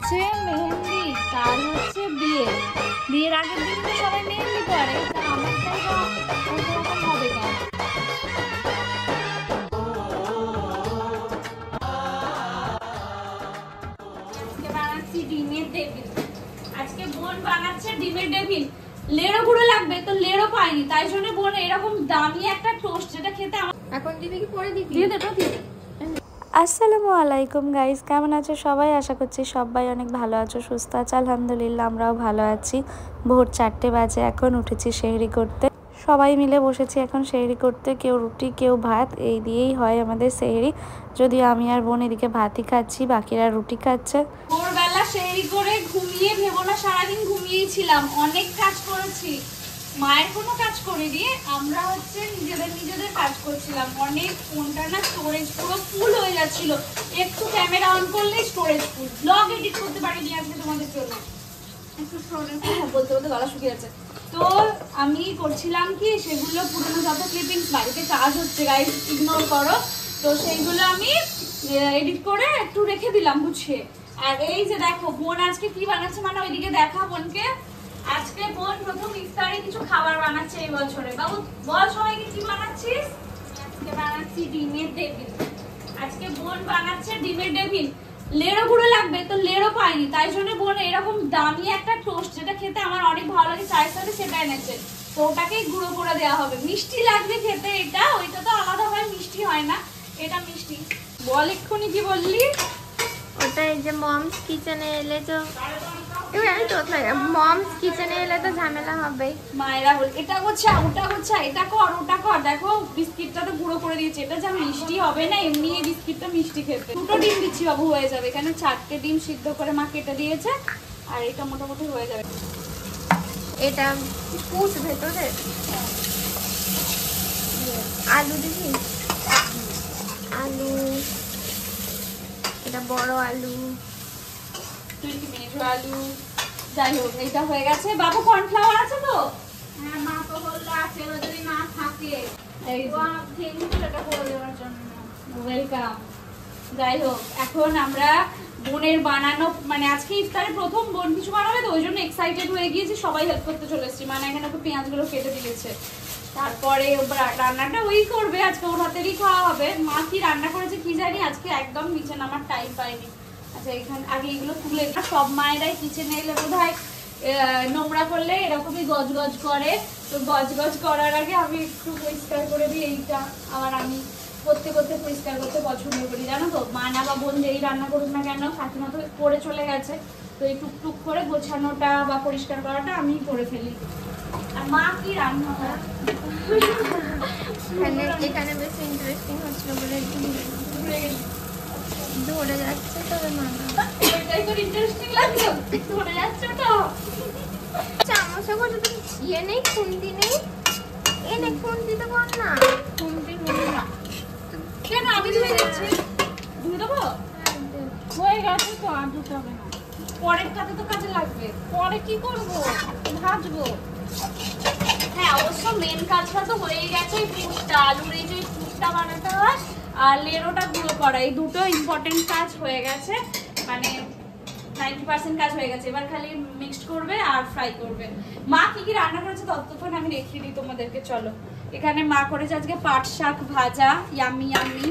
হচ্ছে মেহেন্দি, কাল হচ্ছে বিয়ে। বিয়ের আগের দিন তো সবাই মেহেন্দি করে, তা আমারটাই বা অন্যরকম হবে কেন? আজকে বানাচ্ছি ডিমের ডেভিল। আজকে বোন বানাচ্ছে ডিমের ডেভিল। লেড়ো গুঁড়ো লাগবে, তো লেড়ো পাইনি, তাই জন্য বোন এরকম দামি একটা টোস্ট, যেটা খেতে আমার এখন দিবি কি পরে দিবি? দিয়ে দে, দিয়ে দে। আসসালামু আলাইকুম গাইস, কেমন আছো সবাই? আশা করছি সবাই অনেক ভালো আছো, সুস্থ আছো। আলহামদুলিল্লাহ আমরাও ভালো আছি। ভোর 4টে বাজে, এখন উঠেছি সেহরি করতে। সবাই মিলে বসেছি এখন সেহরি করতে, কেউ রুটি কেউ ভাত, এই দিয়েই হয় আমাদের সেহরি। যদিও আমি আর বোন এদিকে ভাতই খাচ্ছি, বাকিরা রুটি খাচ্ছে। ভোরবেলা সেহরি করে ঘুমিয়ে ভেবো না সারাদিন ঘুমিয়েই ছিলাম, অনেক কাজ করেছি। মায়ের কোনো কাজ করিনি, আমরা হচ্ছে নিজেদের কাজ করছিলাম। অনেক ফোনটা না স্টোরেজ পুরো ফুল হয়ে যাচ্ছিল, একটু ক্যামেরা অন করলে স্টোরেজ ফুল। ব্লগ এডিট করতে পারিনি আজকে তোমাদের জন্য, একটু বলতে বলতে গলা শুকিয়ে যাচ্ছে। তো আমি করছিলাম কি, সেগুলো পুরোনো যত ক্লিপিংস, বাড়িতে কাজ হচ্ছে গাইস, ইগনোর করো। তো সেইগুলো আমি এডিট করে একটু রেখে দিলাম গুছিয়ে। আর এই যে দেখো বোন আজকে কি বানাচ্ছে, মানে ওইদিকে দেখা বোনকে। আজকে বোন প্রথম ইফতারে কিছু খাবার বানাচ্ছে এই বছরে। বাবু বল সবাইকে কি বানাচ্ছিস? আজকে বানাচ্ছি ডিমের ডেভিল। আজকে বোন বানাচ্ছে ডিমের ডেভিল। লেড়ো গুঁড়ো লাগবে, তো লেড়ো পাইনি, তাই জন্য বোন এরকম দামি একটা টোস্ট, যেটা খেতে আমার অনেক ভালো লাগে, চায়ের সাথে, সেটা এনেছে। তো ওটাকেই গুঁড়ো করে দেওয়া হবে। মিষ্টি লাগবে খেতে এটা, ওইটা তো আলাদা হয়, মিষ্টি হয় না, এটা মিষ্টি। বল এক্ষুনি কি বললি? ওটা এই যে মমস কিচেনে এলে তো মমস কিচেনে এলে তো ঝামেলা হবে। মায়েরা বল এটা গোছা ওটা গোছা, এটা কর ওটা কর। দেখো বিস্কিটটা তো গুঁড়ো করে দিয়েছে, এটা যা মিষ্টি হবে না, এমনি এই বিস্কিটটা মিষ্টি খেতে। দুটো ডিম দিচ্ছি বাবু, হয়ে যাবে। এখানে 4টে ডিম সিদ্ধ করে মা কেটে দিয়েছে, আর এটা মোটামুটি হয়ে যাবে। এটা পুষ ভেতরে আলু দিবি, আলু, এটা বড় আলু, তুই কি মেজো আলু, যাই হোক এইটা হয়ে গেছে। বাবু কর্নফ্লাওয়ার আছে তো? হ্যাঁ মা তো বললো আছে, যদি না থাকে এই এটা করে দেওয়ার জন্য। ওয়েলকাম। যাই হোক এখন আমরা বোনের বানানো, মানে আজকে ইফতারে প্রথম বোন কিছু বানাবে, তো ওই জন্য এক্সাইটেড হয়ে গিয়েছি, সবাই হেল্প করতে চলে এসেছি। মানে এখানে একটু পেঁয়াজগুলো কেটে দিয়েছে, তারপরে রান্নাটা ওই করবে, আজকে ওর হাতেরই খাওয়া হবে। মা কি রান্না করেছে কি জানি, আজকে একদম নিচে নামার টাইম পাইনি। আচ্ছা এখানে আগে এগুলো তুলে, সব মায়েরাই কিচেনে এলে বোধহয় নোংরা করলে এরকমই গজগজ করে, তো গজগজ করার আগে আমি একটু পরিষ্কার করে দিই। এইটা আবার আমি করতে করতে পরিষ্কার করতে পছন্দ করি, জানো তো। মা না বা বোন যেই রান্না করুক না কেন, কাকিমা তো করে চলে গেছে, তো এই টুকটুক করে গোছানোটা বা পরিষ্কার করাটা আমি করে ফেলি। আর মা কি রান্না করে এখানে বেশ ইন্টারেস্টিং হচ্ছিল বলে ধরে যাচ্ছে, তবে মানা এটাই তো ইন্টারেস্টিং লাগছে, ধরে যাচ্ছে তো। চামচে করে তুমি ইয়ে নেই, খুন্তি নেই, এনে খুন্তিতে কর না। খুন্তি নেই না কেন, আমি ধুয়ে দিচ্ছি। ধুয়ে দেবো, হয়ে গেছে তো, আর ধুতে হবে না। পরেরটাতে তো কাজে লাগবে। পরে কি করবো, ভাজবো। হ্যাঁ অবশ্য মেন কাজটা তো হয়েই গেছে, পুরটা আলুর এই যে পুরটা বানাতে হয় আর লেড়োটা গুঁড়ো করা, এই দুটো ইম্পর্টেন্ট কাজ হয়ে গেছে। মানে 90% কাজ হয়ে গেছে, এবার খালি মিক্সড করবে আর ফ্রাই করবে। মা কি কি রান্না করেছে ততক্ষণ আমি দেখিয়ে দিই তোমাদেরকে, চলো। এখানে মা করেছে আজকে পাট শাক ভাজা, ইয়ামি ইয়ামি।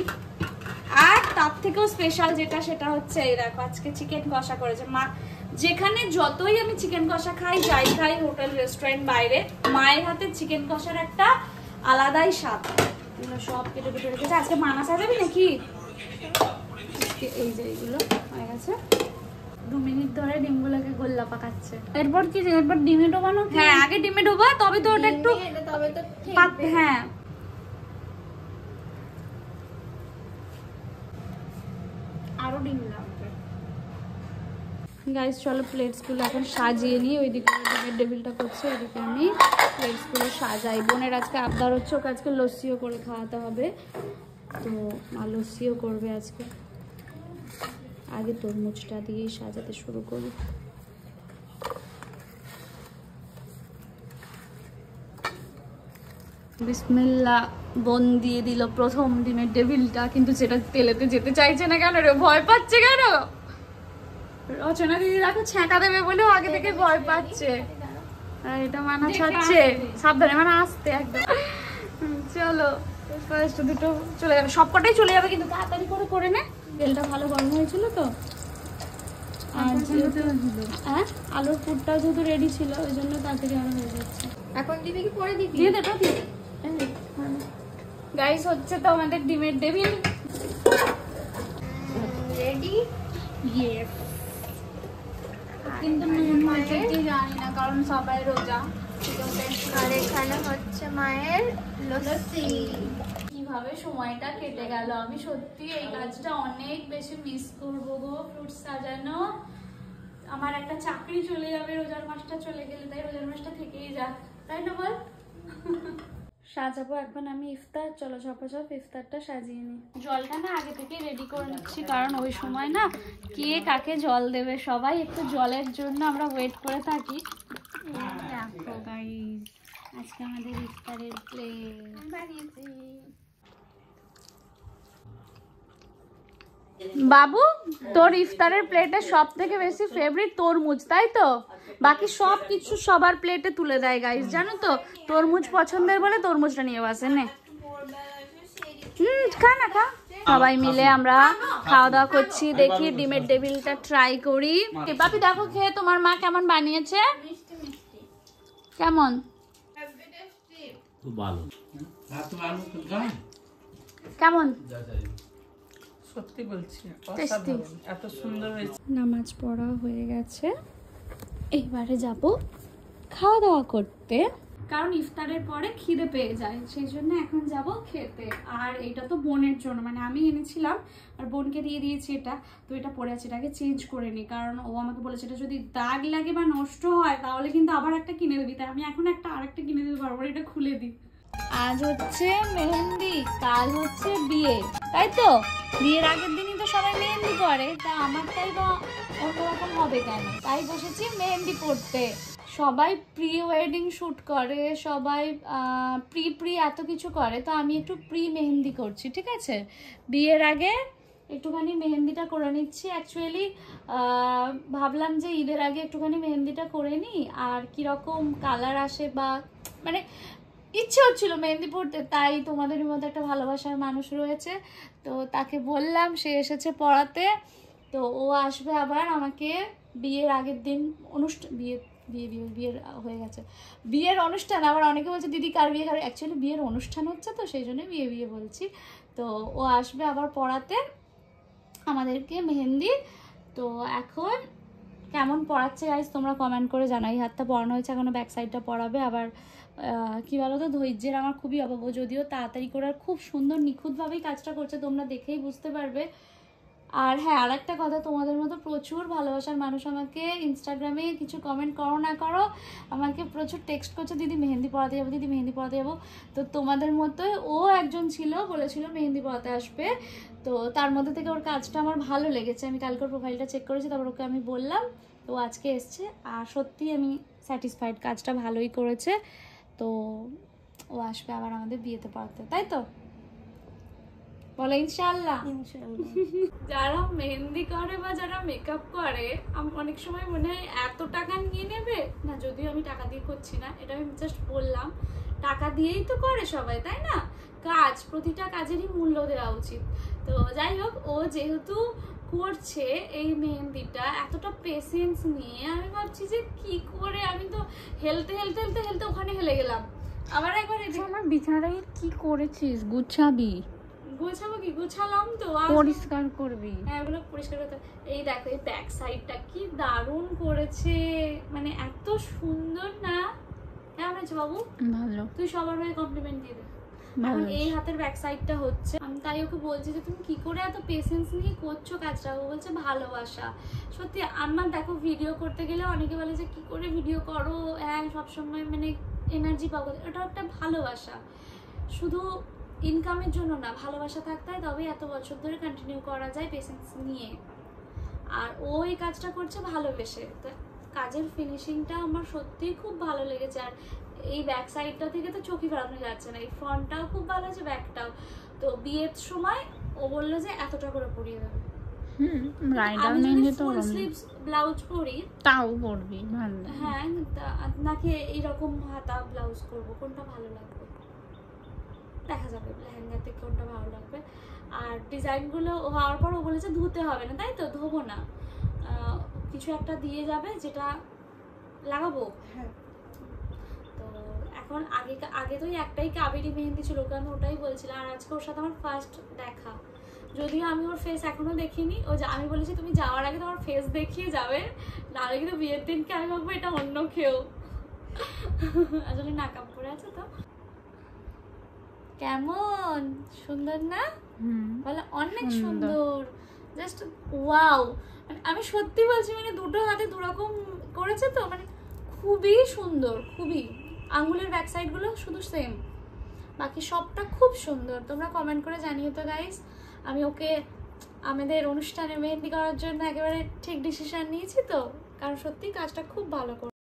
আর তার থেকেও স্পেশাল যেটা, সেটা হচ্ছে এই দেখো, আজকে চিকেন কষা করেছে মা। যেখানে যতই আমি চিকেন কষা খাই, যাই খাই, হোটেল রেস্টুরেন্ট বাইরে, মায়ের হাতে চিকেন কষার একটা আলাদাই স্বাদ। সব কেটে কেটে রেখেছে। আজকে মানা সাজাবি নাকি? এই যে এইগুলো হয়ে গেছে। 2 মিনিট ধরে ডিমগুলোকে গোল্লা পাকাচ্ছে। এরপর কি, এরপর ডিমে ডোবানো? হ্যাঁ আগে ডিমে ডোবা, তবে তো ওটা একটু হ্যাঁ আরো ডিম লাগবে। গাইস চলো প্লেটসগুলো এখন সাজিয়ে নিই। ওইদিকে ডিমের ডেভিলটা করছে, ওইদিকে আমি প্লেটসগুলো সাজাই। বোনের আজকে আবদার হচ্ছে, ওকে আজকে লস্যিও করে খাওয়াতে হবে, তো মা লস্যিও করবে আজকে। আগে তরমুজটা দিয়েই সাজাতে শুরু করি। বিসমিল্লাহ। বোন দিয়ে দিল প্রথম ডিমের ডেভিলটা, কিন্তু সেটা তেলেতে যেতে চাইছে না কেন রে, ভয় পাচ্ছে কেন? রচনা দিদি দেখো ছ্যাঁকা দেবে বলেও আগে থেকে ভয় পাচ্ছে। আর এটা মানা ছাড়ছে, সাবধানে মানে আসতে একদম। চলো ফার্স্ট দুটো চলে যাবে, সবকটাই চলে যাবে কিন্তু তাড়াতাড়ি করে করে নে। তেলটা ভালো গরম হয়েছিল তো, আর যেহেতু হ্যাঁ আলুর পুরটাও যেহেতু রেডি ছিল ওই জন্য তাড়াতাড়ি আরো হয়ে যাচ্ছে। এখন দিবি কি পরে দিবি? দিয়ে দে তো, দিয়ে গাইস হচ্ছে তো আমাদের ডিমের টেবিল রেডি। ইয়েস, কিন্তু নুন মাঝে জানি না কারণ সবাই রোজা। আর এখানে হচ্ছে মায়ের লস্যি। কিভাবে সময়টা কেটে গেল, আমি সত্যি এই কাজটা অনেক বেশি মিস করবো গো। ফ্রুটস সাজানো, আমার একটা চাকরি চলে যাবে রোজার মাসটা চলে গেলে, তাই রোজার মাসটা থেকেই যাক, তাই না বল? সাজাবো এখন আমি ইফতার, চলো ঝপাঝপ ইফতারটা সাজিয়ে নিই। জলটা না আগে থেকে রেডি করে নিচ্ছি কারণ ওই সময় না কে কাকে জল দেবে, সবাই একটু জলের জন্য আমরা ওয়েট করে থাকি। দেখো গাইস আজকে আমাদের ইফতারের প্লেট বানিয়েছি। বাবু, তোর ইফতারের প্লেটে সব থেকে বেশি ফেভারিট তরমুজ, তাই তো? বাকি সব কিছু সবার প্লেটে তুলে দেয় গাইস, জানো তো? তরমুজ পছন্দের বলে তরমুজটা নিয়ে বসে। নে খা না খা। সবাই মিলে আমরা খাওয়া দাওয়া করছি, দেখি ডিমের টেবিলটা ট্রাই করি। বাপি দেখো খেয়ে তোমার মা কেমন বানিয়েছে, কেমন কেমন সত্যি বলছি টেস্টি। এত সুন্দর হয়েছে। নামাজ পড়া হয়ে গেছে, এইবারে যাব খাওয়া দাওয়া করতে, কারণ ইফতারের পরে খিদে পেয়ে যায়, সেই জন্য এখন যাব খেতে। আর এটা তো বোনের জন্য, মানে আমি এনেছিলাম আর বোনকে দিয়ে দিয়েছি এটা, তো এটা পড়ে আছে, এটাকে চেঞ্জ করে নিই কারণ ও আমাকে বলেছে এটা যদি দাগ লাগে বা নষ্ট হয় তাহলে কিন্তু আবার একটা কিনে দিবি, তাই আমি এখন আরেকটা কিনে দিতে পারবো, এটা খুলে দিই। আজ হচ্ছে মেহেন্দি, কাল হচ্ছে বিয়ে, তাই তো? বিয়ের আগের দিনই তো সবাই মেহেন্দি করে, তা আমারটাই বা অন্যরকম হবে কেন? তাই বসেছি মেহেন্দি পড়তে। সবাই প্রি ওয়েডিং শ্যুট করে, সবাই প্রি এত কিছু করে, তো আমি একটু প্রি মেহেন্দি করছি, ঠিক আছে? বিয়ের আগে একটুখানি মেহেন্দিটা করে নিচ্ছি। অ্যাকচুয়ালি ভাবলাম যে ঈদের আগে একটুখানি মেহেন্দিটা করে নিই, আর কীরকম কালার আসে বা মানে ইচ্ছে হচ্ছিল মেহেন্দি পড়তে, তাই তোমাদের মধ্যে একটা ভালোবাসার মানুষ রয়েছে, তো তাকে বললাম, সে এসেছে পড়াতে। তো ও আসবে আবার আমাকে বিয়ের আগের দিন বিয়ের হয়ে গেছে, বিয়ের অনুষ্ঠান। আবার অনেকে বলছে দিদি কার বিয়ে, কার অ্যাকচুয়ালি বিয়ের অনুষ্ঠান হচ্ছে তো সেই জন্য বিয়ে বলছি। তো ও আসবে আবার পড়াতে আমাদেরকে মেহেন্দি। তো এখন কেমন পড়াচ্ছে গাইস তোমরা কমেন্ট করে জানাই। হাতটা পরানো হয়েছে, এখনো ব্যাক সাইডটা পরাবে। আবার কি বলো তো, ধৈর্যের আমার খুবই অভাব, যদিও তাড়াতাড়ি করে আর খুব সুন্দর নিখুঁতভাবেই কাজটা করছে, তোমরা দেখেই বুঝতে পারবে। আর হ্যাঁ, আর একটা কথা, তোমাদের মতো প্রচুর ভালোবাসার মানুষ আমাকে ইনস্টাগ্রামে কিছু কমেন্ট করো না করো, আমাকে প্রচুর টেক্সট করছে, দিদি মেহেন্দি পড়াতে যাবো, দিদি মেহেন্দি পড়াতে যাবো। তো তোমাদের মতোই ও একজন ছিল, বলেছিল মেহেন্দি পড়াতে আসবে, তো তার মধ্যে থেকে ওর কাজটা আমার ভালো লেগেছে। আমি কালকে ওর প্রোফাইলটা চেক করেছি, তারপর ওকে আমি বললাম, তো আজকে এসছে। আর সত্যি আমি স্যাটিসফাইড, কাজটা ভালোই করেছে। তো ও আসবে আবার আমাদের বিয়েতে পড়াতে, তাই তো? বলো ইনশাআল্লাহ। যারা মেহেন্দি করে বা যারা মেকআপ করে, অনেক সময় মনে হয় এত টাকা নিয়ে নেবে না, যদিও আমি টাকা দিয়ে করছি না, এটা আমি জাস্ট বললাম, টাকা দিয়েই তো করে সবাই, তাই না? কাজ, প্রতিটা কাজেরই মূল্য দেওয়া উচিত। তো যাই হোক, ও যেহেতু করছে এই মেহেন্দিটা এতটা পেশেন্স নিয়ে, আমি ভাবছি যে কি করে, আমি তো হেলতে হেলতে হেলতে হেলতে ওখানে হেলে গেলাম। আবার একবার আমার বিছানাটাকে কি করেছিস? গুছাবি? গোছাবো কি, গোছালাম তো, পরিষ্কার করবি? হ্যাঁ ওগুলো পরিষ্কার করতে। এই দেখো এই ব্যাক সাইডটা কি দারুণ করেছে, মানে এত সুন্দর না? কেমন হয়েছে বাবু? ভালো। তুই সবার হয়ে কমপ্লিমেন্ট দিয়ে দে। এখন এই হাতের ব্যাক সাইডটা হচ্ছে, আমি তাই ওকে বলছি যে তুমি কি করে এত পেশেন্স নিয়ে করছো কাজটা। ও বলছে ভালোবাসা। সত্যি আমার দেখো, ভিডিও করতে গেলে অনেকে বলে যে কি করে ভিডিও করো, হ্যাঁ সবসময় মানে এনার্জি পাবো, এটা একটা ভালোবাসা। শুধু ইনকামের জন্য না, ভালোবাসা থাকতে হয়, তবেই এত বছর ধরে কন্টিনিউ করা যায় পেশেন্স নিয়ে। আর ও এই কাজটা করছে ভালোবেসে, তো কাজের ফিনিশিংটা আমার সত্যিই খুব ভালো লেগেছে। আর এই ব্যাক সাইডটা থেকে তো চোখই ফেরানো যাচ্ছে না, এই ফ্রন্টটাও খুব ভালো আছে, ব্যাকটাও। তো বিয়ের সময় ও বললো যে এতটা করে পরিয়ে দেবে, ব্রাইডাল আমি যদি মেহেন্দি তো ফুল ওরম স্লিভস ব্লাউজ পরি তাও পরবি ভালো লাগে। হ্যাঁ নাকি এইরকম হাতা ব্লাউজ করব, কোনটা ভালো লাগবে দেখা যাবে লেহেঙ্গাতে কোনটা ভালো লাগবে। আর ডিজাইনগুলো হওয়ার পর ও বলেছে ধুতে হবে না, তাই তো ধোবো না, কিছু একটা দিয়ে যাবে যেটা লাগাবো। হ্যাঁ তো এখন আগে তো একটাই কাবেরি মেহেন্দি ছিল, ওকে আমি ওটাই বলছিলাম। আর আজকে ওর সাথে আমার ফার্স্ট দেখা, যদিও আমি ওর ফেস এখনো দেখিনি। আমি বলেছি তুমি যাওয়ার আগে তোমার ফেস দেখিয়ে যাবে, নাহলে কিন্তু বিয়ের দিনকে আমি ভাববো এটা অন্য কেউ। আসলে নাকাব পরে আছে তো। কেমন সুন্দর না বলে? অনেক সুন্দর, জাস্ট ওয়াও। মানে আমি সত্যি বলছি, মানে দুটো হাতে দুরকম করেছে তো, মানে খুবই সুন্দর, খুবই। আঙ্গুলের ব্যাক সাইড গুলো শুধু সেম, বাকি সবটা খুব সুন্দর। তোমরা কমেন্ট করে জানিও তো গাইস। আমি ওকে আমাদের অনুষ্ঠানে মেহেন্দি করার জন্য একেবারে ঠিক ডিসিশন নিয়েছি তো, কারণ সত্যি কাজটা খুব ভালো করে।